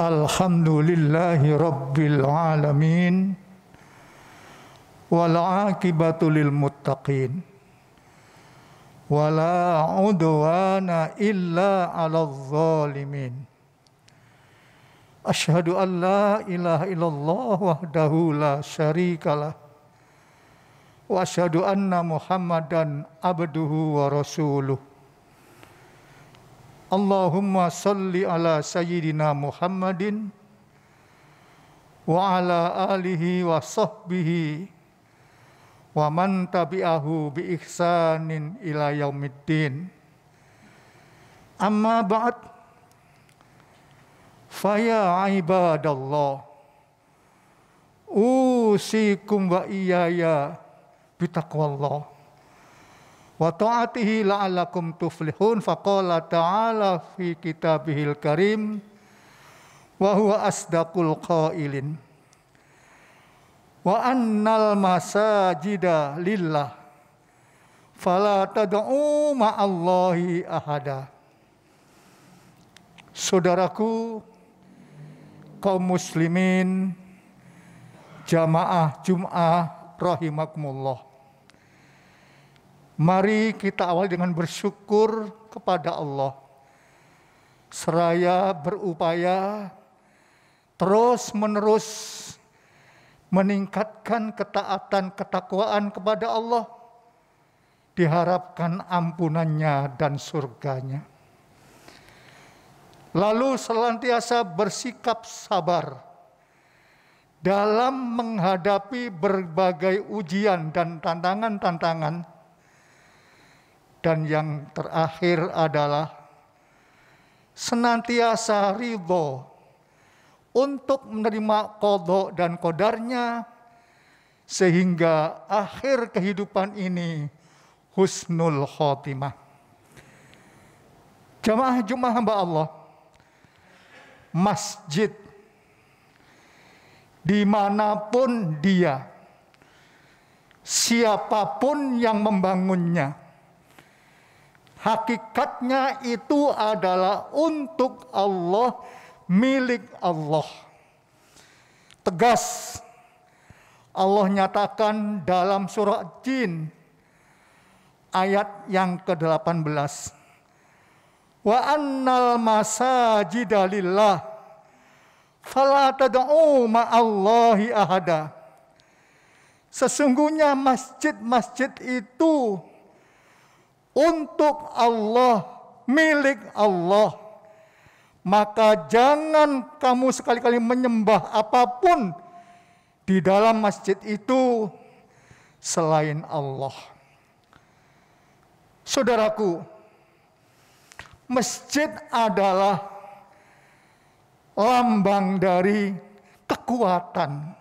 Alhamdulillahi Rabbil Alamin. Wal aqibatu lil muttaqin. Wala udwana illa 'alal zalimin. Asyhadu an la ilaha illallah wahdahu la syarikalah. Wa asyhadu anna Muhammadan abduhu wa rasuluh. Allahumma salli ala sayyidina Muhammadin wa ala alihi wa sahbihi wa man tabi'ahu bi ihsanin ila yaumiddin. Amma ba'd, faya ibadallah, usikum wa iyaya bitaqwallah wa ta'atihi la'allakum tuflihun. Faqala ta'ala fi kitabihil karim wa huwa asdaqul qailin wa annal masajida lillah fala tad'u ma'allahi ahada. Saudaraku kaum muslimin jamaah Jum'ah rahimakumullah, mari kita awali dengan bersyukur kepada Allah, seraya berupaya terus-menerus meningkatkan ketaatan ketakwaan kepada Allah, diharapkan ampunannya dan surganya. Lalu senantiasa bersikap sabar dalam menghadapi berbagai ujian dan tantangan-tantangan. Dan yang terakhir adalah senantiasa ridho untuk menerima qadha dan qadarnya, sehingga akhir kehidupan ini husnul khotimah. Jamaah Jumat hamba Allah, masjid dimanapun dia, siapapun yang membangunnya, hakikatnya itu adalah untuk Allah, milik Allah. Tegas Allah nyatakan dalam surah Jin ayat yang ke-18. Wa annal masajida lillah fala tad'u ma'allahi ahada. Sesungguhnya masjid-masjid itu untuk Allah, milik Allah. Maka jangan kamu sekali-kali menyembah apapun di dalam masjid itu selain Allah. Saudaraku, masjid adalah lambang dari kekuatan,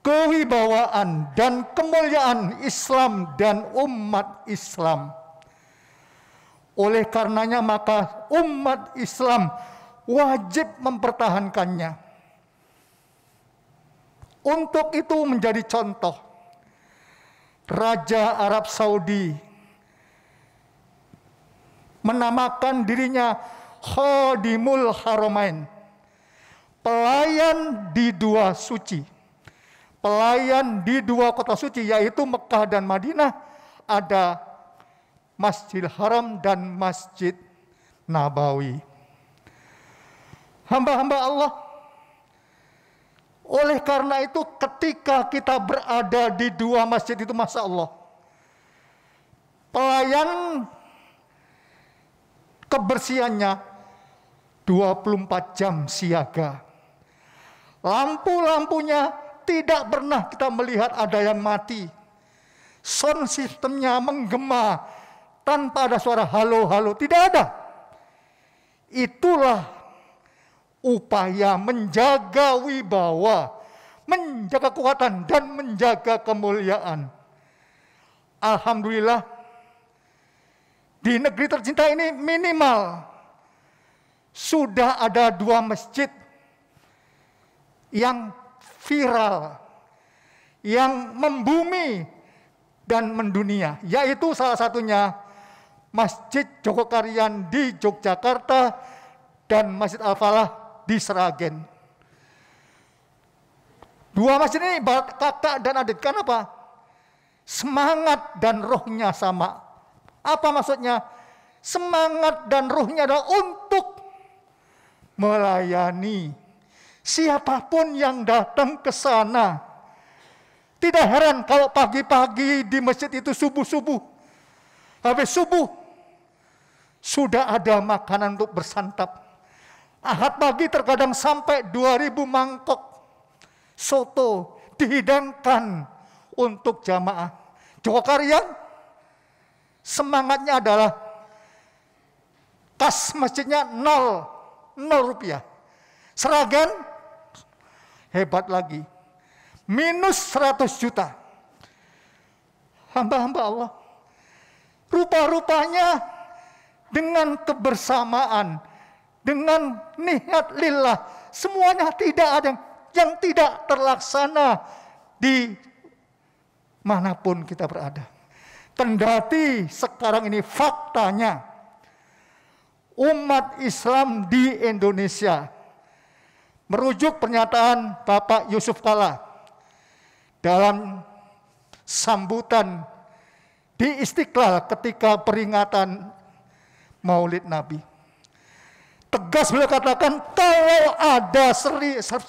kewibawaan, dan kemuliaan Islam dan umat Islam. Oleh karenanya maka umat Islam wajib mempertahankannya. Untuk itu menjadi contoh, Raja Arab Saudi menamakan dirinya Khadimul Haramain, pelayan di dua suci, pelayan di dua kota suci, yaitu Mekah dan Madinah. Ada Masjidil Haram dan Masjid Nabawi. Hamba-hamba Allah, oleh karena itu ketika kita berada di dua masjid itu, Masya Allah, pelayan kebersihannya 24 jam siaga. Lampu-lampunya tidak pernah kita melihat ada yang mati. Sound sistemnya menggema tanpa ada suara halo-halo, tidak ada. Itulah upaya menjaga wibawa, menjaga kekuatan, dan menjaga kemuliaan. Alhamdulillah, di negeri tercinta ini minimal sudah ada dua masjid yang viral, yang membumi dan mendunia, yaitu salah satunya Masjid Jogokarian di Yogyakarta dan Masjid Al-Falah di Sragen. Dua masjid ini kakak dan adik. Kenapa? Semangat dan rohnya sama. Apa maksudnya? Semangat dan rohnya adalah untuk melayani siapapun yang datang ke sana. Tidak heran kalau pagi-pagi di masjid itu subuh-subuh. Habis subuh, sudah ada makanan untuk bersantap. Ahad pagi terkadang sampai 2000 mangkok soto dihidangkan untuk jamaah. Jokaryan semangatnya adalah kas masjidnya 0 rupiah. Sragen hebat lagi, minus 100 juta. Hamba-hamba Allah, rupa-rupanya dengan kebersamaan, dengan niat lillah, semuanya tidak ada yang tidak terlaksana di manapun kita berada. Kendati sekarang ini faktanya umat Islam di Indonesia, merujuk pernyataan Bapak Yusuf Kalla dalam sambutan di Istiqlal ketika peringatan Maulid Nabi, tegas beliau katakan, kalau ada 10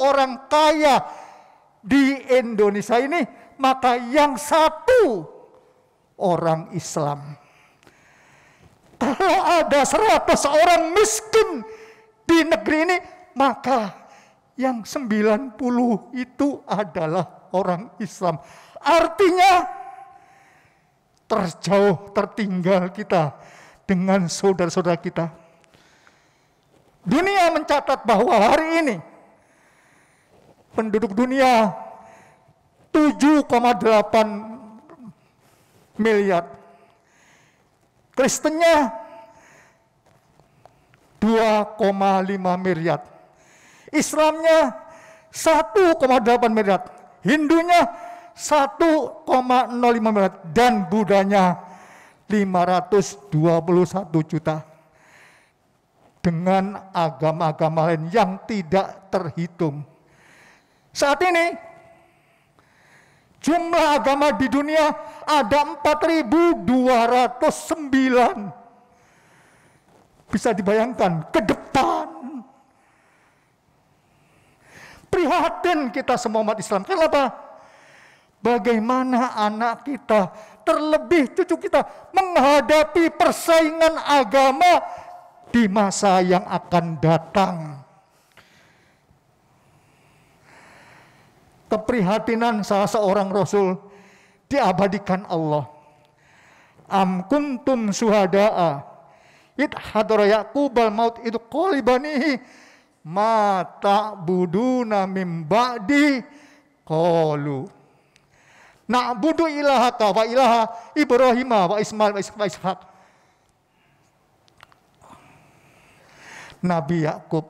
orang kaya di Indonesia ini, maka yang satu orang Islam. Kalau ada 100 orang miskin di negeri ini, maka yang 90 itu adalah orang Islam. Artinya terjauh, tertinggal kita dengan saudara-saudara kita. Dunia mencatat bahwa hari ini penduduk dunia 7,8 miliar. Kristennya 2,5 miliar. Islamnya 1,8 miliar. Hindunya 1,05 miliar. Dan Budanya 521 juta. Dengan agama-agama lain yang tidak terhitung. Saat ini jumlah agama di dunia ada 4.209. Bisa dibayangkan ke depan. Prihatin kita semua umat Islam. Kenapa? Bagaimana anak kita, terlebih cucu kita, menghadapi persaingan agama di masa yang akan datang. Keprihatinan salah seorang Rasul diabadikan Allah. Am kuntum syuhada'a id hadara Yaqubal maut itu qalibanihi ma ta'buduna mim ba'di qalu na'budu ilahaka wa ilaha Ibrahim wa Ismail wa Ishaq. Nabi Yakub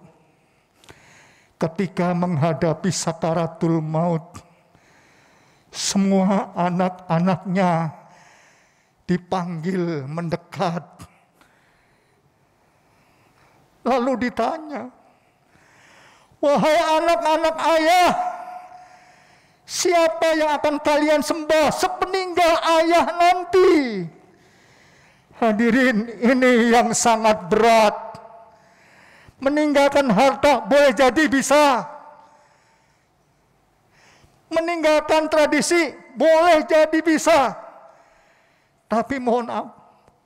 ketika menghadapi sakaratul maut, semua anak-anaknya dipanggil mendekat. Lalu ditanya, wahai anak-anak ayah, siapa yang akan kalian sembah sepeninggal ayah nanti? Hadirin, ini yang sangat berat. Meninggalkan harta boleh jadi bisa. Meninggalkan tradisi boleh jadi bisa. Tapi mohon maaf,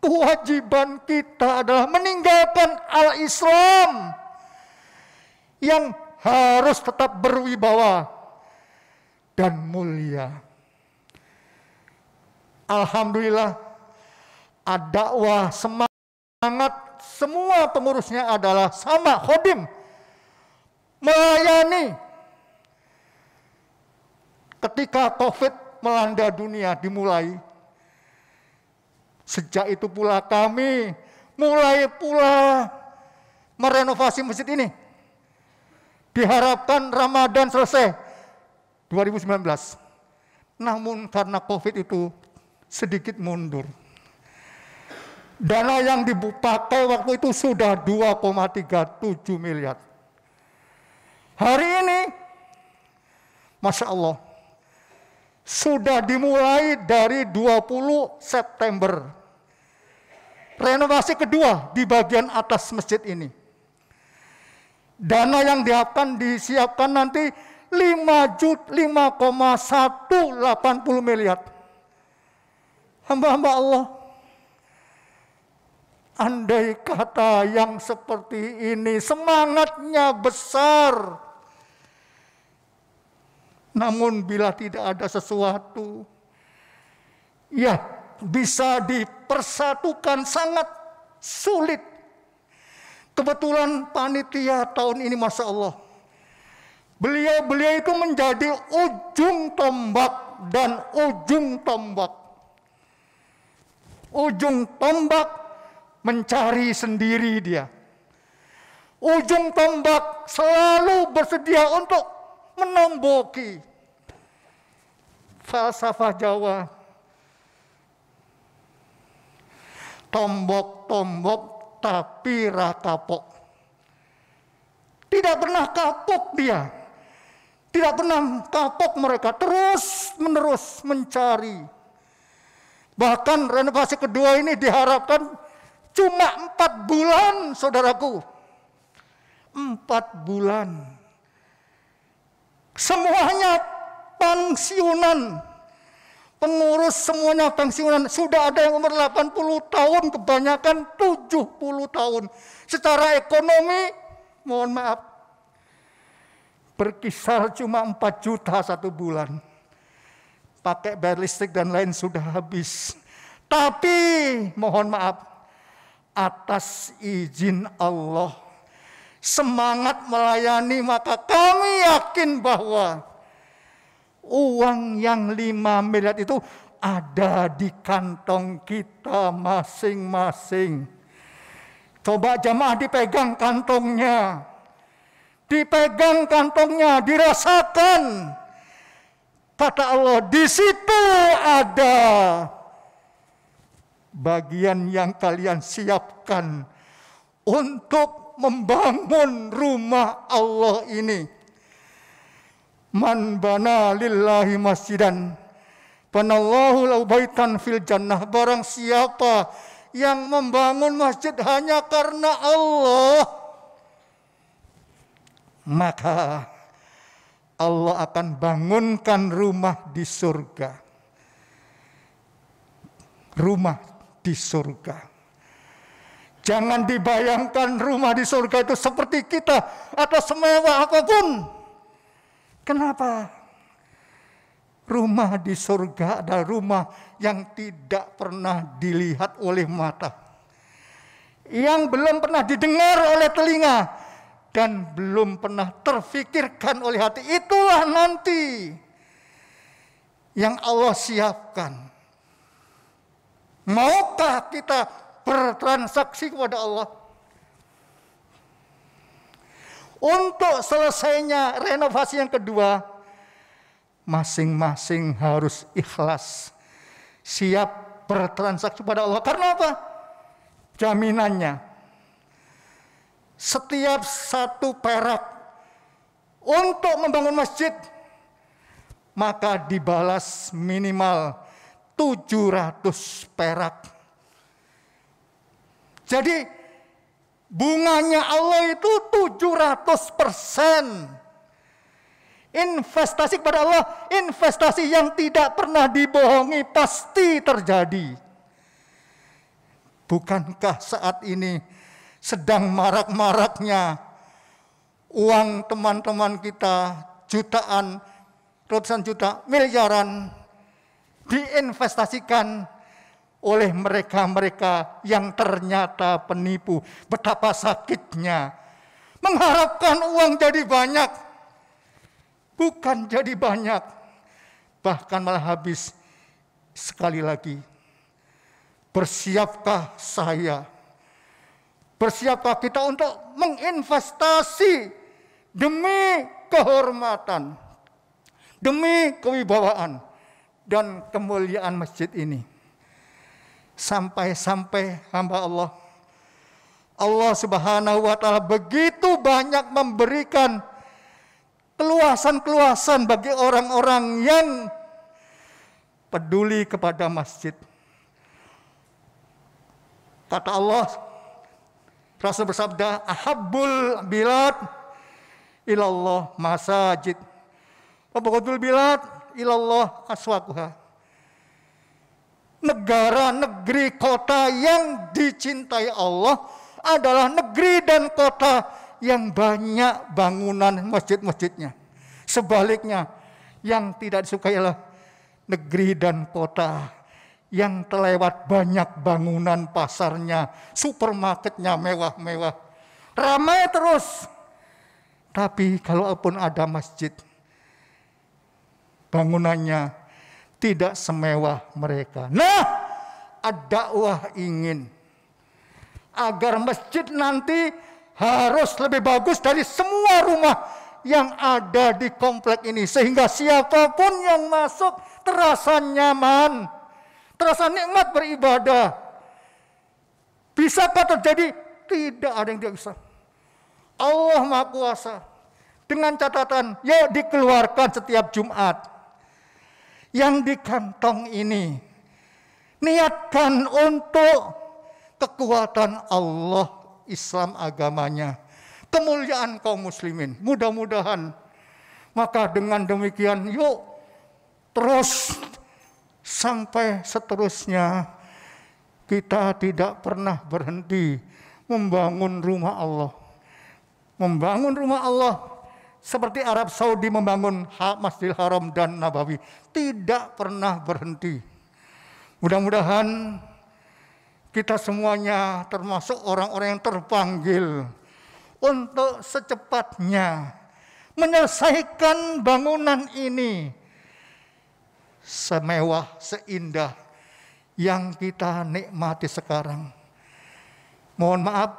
kewajiban kita adalah meninggalkan al-Islam yang harus tetap berwibawa dan mulia. Alhamdulillah, ad-dakwah semangat semua pengurusnya adalah sama, khodim, melayani. Ketika COVID melanda dunia dimulai, sejak itu pula kami mulai pula merenovasi masjid ini. Diharapkan Ramadan selesai 2019. Namun karena COVID itu sedikit mundur. Dana yang dipakai waktu itu sudah 2,37 miliar. Hari ini, Masya Allah, sudah dimulai dari 20 September. Renovasi kedua di bagian atas masjid ini. Dana yang disiapkan nanti 5,180 miliar. Hamba-hamba Allah, andai kata yang seperti ini semangatnya besar, namun bila tidak ada sesuatu, ya bisa dipersatukan sangat sulit. Kebetulan panitia tahun ini Masya Allah, beliau itu menjadi ujung tombak dan ujung tombak. Ujung tombak mencari sendiri dia. Ujung tombak selalu bersedia untuk menomboki. Falsafah Jawa, tombok-tombok tapi ra kapok. Tidak pernah kapok dia. Tidak pernah kapok mereka, terus menerus mencari. Bahkan renovasi kedua ini diharapkan cuma 4 bulan, saudaraku. 4 bulan. Semuanya pensiunan. Pengurus semuanya pensiunan. Sudah ada yang umur 80 tahun, kebanyakan 70 tahun. Secara ekonomi, mohon maaf, berkisar cuma 4 juta 1 bulan. Pakai bayar listrik dan lain sudah habis. Tapi, mohon maaf, atas izin Allah, semangat melayani, maka kami yakin bahwa uang yang 5 miliar itu ada di kantong kita masing-masing. Coba jamaah dipegang kantongnya. Dipegang kantongnya, dirasakan. Kata Allah, di situ ada bagian yang kalian siapkan untuk membangun rumah Allah ini. Man bana lillahi masjidan banallahu lahu baitan fil jannah. Barang siapa yang membangun masjid hanya karena Allah, maka Allah akan bangunkan rumah di surga. Rumah di surga. Jangan dibayangkan rumah di surga itu seperti kita atau semewah apapun. Kenapa? Rumah di surga adalah rumah yang tidak pernah dilihat oleh mata, yang belum pernah didengar oleh telinga, dan belum pernah terfikirkan oleh hati. Itulah nanti yang Allah siapkan. Maukah kita bertransaksi kepada Allah? Untuk selesainya renovasi yang kedua, masing-masing harus ikhlas, siap bertransaksi pada Allah. Karena apa? Jaminannya, setiap 1 perak untuk membangun masjid, maka dibalas minimal 700 perak. Jadi bunganya Allah itu 700%. Investasi kepada Allah, investasi yang tidak pernah dibohongi, pasti terjadi. Bukankah saat ini sedang marak-maraknya uang teman-teman kita jutaan, ratusan juta, miliaran diinvestasikan oleh mereka-mereka yang ternyata penipu. Betapa sakitnya mengharapkan uang jadi banyak, bukan jadi banyak, bahkan malah habis. Sekali lagi, bersiapkah saya, bersiapkah kita untuk menginvestasi demi kehormatan, demi kewibawaan dan kemuliaan masjid ini? Sampai-sampai hamba Allah Subhanahu wa ta'ala begitu banyak memberikan keluasan-keluasan bagi orang-orang yang peduli kepada masjid. Kata Allah, Rasul bersabda, ahabbul bilad ilallah masajid, wa bughdul bilad ilallah aswaquha. Negara, negeri, kota yang dicintai Allah adalah negeri dan kota yang banyak bangunan masjid-masjidnya. Sebaliknya, yang tidak disukai adalah negeri dan kota yang terlewat banyak bangunan pasarnya, supermarketnya mewah-mewah, ramai terus. Tapi kalaupun ada masjid, bangunannya tidak semewah mereka. Nah, ad-dakwah ingin agar masjid nanti harus lebih bagus dari semua rumah yang ada di komplek ini, sehingga siapapun yang masuk terasa nyaman, terasa nikmat beribadah. Bisakah terjadi? Tidak ada yang tidak bisa. Allah Maha Kuasa. Dengan catatan, yuk dikeluarkan setiap Jumat. Yang di kantong ini, niatkan untuk kekuatan Allah, Islam agamanya, kemuliaan kaum muslimin. Mudah-mudahan. Maka dengan demikian, yuk terus sampai seterusnya kita tidak pernah berhenti membangun rumah Allah. Membangun rumah Allah seperti Arab Saudi membangun Masjidil Haram dan Nabawi. Tidak pernah berhenti. Mudah-mudahan kita semuanya termasuk orang-orang yang terpanggil untuk secepatnya menyelesaikan bangunan ini semewah, seindah yang kita nikmati sekarang. Mohon maaf,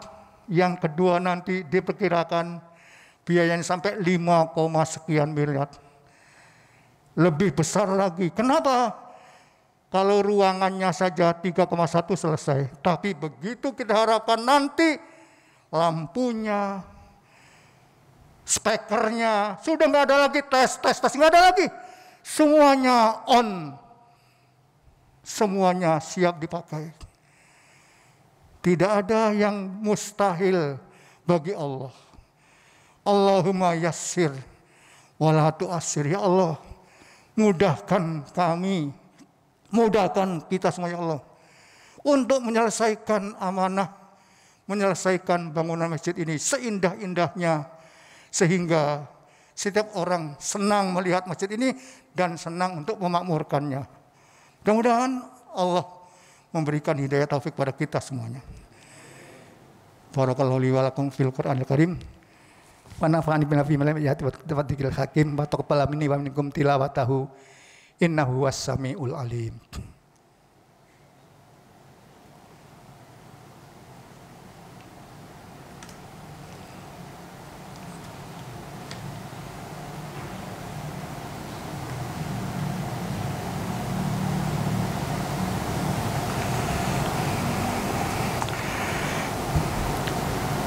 yang kedua nanti diperkirakan biayanya sampai 5, sekian miliar. Lebih besar lagi. Kenapa? Kalau ruangannya saja 3,1 selesai. Tapi begitu kita harapkan nanti lampunya, speakernya, sudah nggak ada lagi tes, nggak ada lagi. Semuanya on. Semuanya siap dipakai. Tidak ada yang mustahil bagi Allah. Allahumma yassir wala tu'assir. Ya Allah, mudahkan kami, mudahkan kita semua ya Allah, untuk menyelesaikan amanah, menyelesaikan bangunan masjid ini seindah-indahnya, sehingga setiap orang senang melihat masjid ini dan senang untuk memakmurkannya. Mudah-mudahan Allah memberikan hidayah taufik pada kita semuanya. Barakallahu li wa lakum fil Qur'anil Karim. Wa nafa'ani bima fihi min al-ayati wa tafadhilil hakim wa taqabbala minni wa minkum tilawatahu innahu was-sami'ul alim.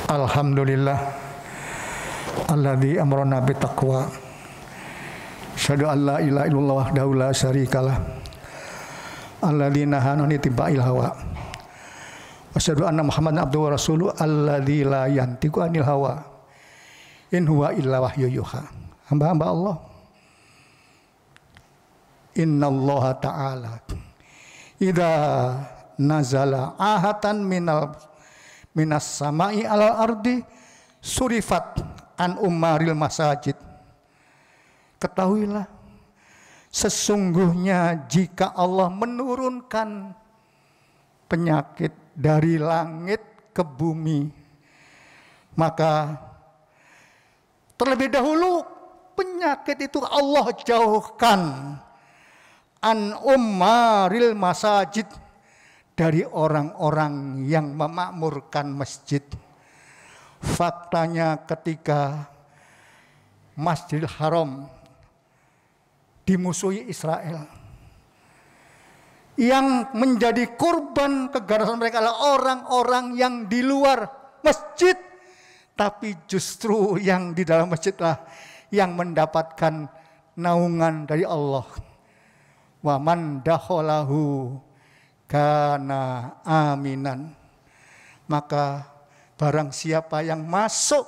Alhamdulillah alladzi amrana bitaqwa. Asyhadu an la ilaha illallah wahdahu la syarikalah. Alladzi nahana an ittiba'il hawa. Asyhadu anna Muhammadan abduhu wa rasuluhu alladzi la yantiqu anil hawa. In huwa illa wahyu yuha. Hamba-hamba Allah. Innallaha ta'ala idza nazala ahatan minas sama'i alal ardi surifat an umaril masajid. Ketahuilah, sesungguhnya jika Allah menurunkan penyakit dari langit ke bumi, maka terlebih dahulu penyakit itu Allah jauhkan an umaril masajid, dari orang-orang yang memakmurkan masjid. Faktanya ketika Masjidil Haram dimusuhi Israel, yang menjadi korban keganasan mereka adalah orang-orang yang di luar masjid, tapi justru yang di dalam masjidlah yang mendapatkan naungan dari Allah. Wa man dakhalahu kana aminan. Maka barang siapa yang masuk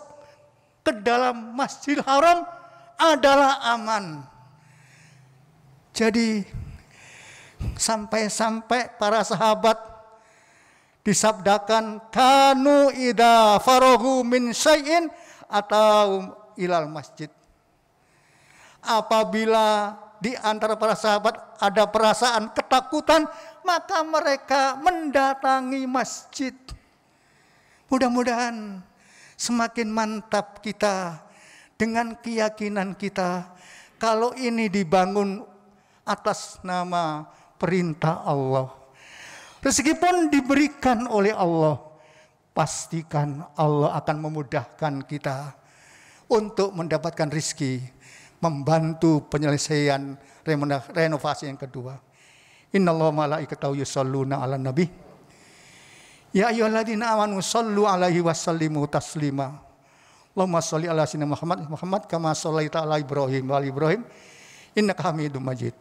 ke dalam Masjidil Haram adalah aman. Jadi sampai-sampai para sahabat disabdakan kanu idza farahu min syai'in atau ilal masjid. Apabila di antara para sahabat ada perasaan ketakutan, maka mereka mendatangi masjid. Mudah-mudahan semakin mantap kita dengan keyakinan kita kalau ini dibangun atas nama perintah Allah. Rezeki pun diberikan oleh Allah. Pastikan Allah akan memudahkan kita untuk mendapatkan rezeki, membantu penyelesaian renovasi yang kedua. Innallaha malaikatahu yusholluna 'alan nabi. Ya ayyuhalladzina amanu shollu 'alaihi wasallimu taslima. Allahumma sholli ala sayyidina Muhammad kama shallaita ala Ibrahim wa ali Ibrahim innaka Hamidum Majid.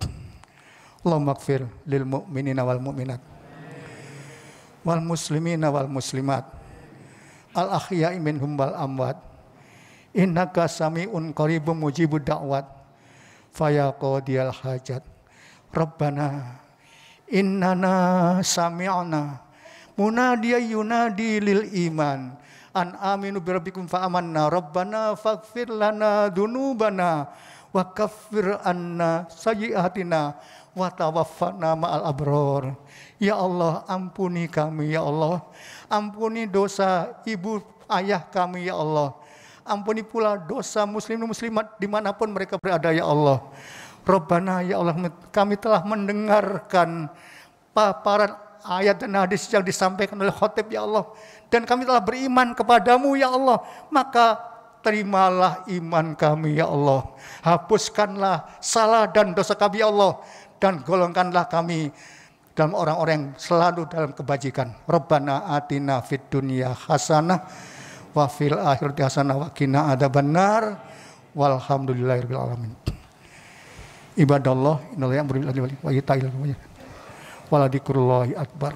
Allahumma ighfir lil mu'minina wal mu'minat wal muslimina wal muslimat al ahya'i minhum wal amwat innaka sami'un qaribun mujibud da'wat faya qadiyal hajat. Rabbana innana sami'na munadiya yunadi lil iman an aminu birabbikum fa amanna rabbana faghfir lana dzunubana wa kaffir anna sayyi'atina wa tawaffana ma'al abror. Ya Allah, ampuni kami ya Allah, ampuni dosa ibu ayah kami ya Allah, ampuni pula dosa muslim dan muslimat dimanapun mereka berada ya Allah. Rabbana ya Allah, kami telah mendengarkan paparan ayat dan hadis yang disampaikan oleh khotib ya Allah, dan kami telah beriman kepadamu ya Allah, maka terimalah iman kami ya Allah, hapuskanlah salah dan dosa kami ya Allah, dan golongkanlah kami dalam orang-orang yang selalu dalam kebajikan. Rabbana atina fid dunya hasanah wa fil akhirati hasanah wa qina adzabannar walhamdulillahirabbil alamin. Ibadallah innallaha ya'muru bil adli wal ihsani wa ita'i dzil qurba wa la dzikrullahi akbar.